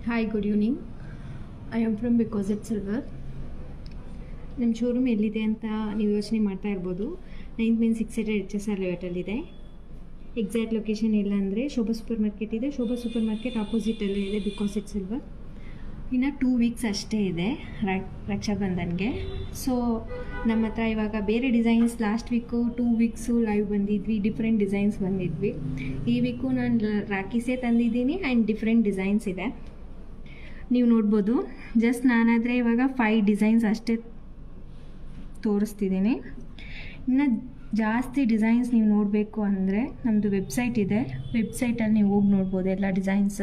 Hi, good evening. I am from Because It's Silver. ನಮ್ಮ showroom ಎಲ್ಲಿದೆ ಅಂತ ನೀವು ಯೋಚನೆ ಮಾಡ್ತಾ ಇರ್ಬೋದು. 9th Main 600 HSR ಲೇಔಟಲ್ಲಿದೆ. ಎಕ್ಸಾಕ್ಟ್ ಲೊಕೇಶನ್ ಇಲ್ಲ ಅಂದರೆ ಶೋಭಾ ಸೂಪರ್ ಮಾರ್ಕೆಟ್ ಇದೆ. ಶೋಭಾ ಸೂಪರ್ ಮಾರ್ಕೆಟ್ ಆಪೋಸಿಟಲ್ಲೇ ಇದೆ ಬಿಕಾಸ್ ಇಟ್ಸ್ ಸಿಲ್ವರ್. ಇನ್ನು 2 ವೀಕ್ಸ್ ಅಷ್ಟೇ ಇದೆ ರಕ್ಷಾಬಂಧನ್ಗೆ. ಸೊ ನಮ್ಮ ಹತ್ರ ಇವಾಗ ಬೇರೆ designs last week 2 weeks live ಬಂದಿದ್ವಿ, ಡಿಫ್ರೆಂಟ್ ಡಿಸೈನ್ಸ್ ಬಂದಿದ್ವಿ. ಈ ವೀಕು ನಾನು ರಾಖೀಸೇ ತಂದಿದ್ದೀನಿ ಆ್ಯಂಡ್ ಡಿಫ್ರೆಂಟ್ ಡಿಸೈನ್ಸ್ ಇದೆ, ನೀವು ನೋಡ್ಬೋದು. ಜಸ್ಟ್ ನಾನಾದರೆ ಇವಾಗ 5 ಡಿಸೈನ್ಸ್ ಅಷ್ಟೇ ತೋರಿಸ್ತಿದ್ದೀನಿ. ಇನ್ನು ಜಾಸ್ತಿ ಡಿಸೈನ್ಸ್ ನೀವು ನೋಡಬೇಕು ಅಂದರೆ ನಮ್ಮದು ವೆಬ್ಸೈಟ್ ಇದೆ, ವೆಬ್ಸೈಟಲ್ಲಿ ನೀವು ಹೋಗಿ ನೋಡ್ಬೋದು ಎಲ್ಲ ಡಿಸೈನ್ಸ್.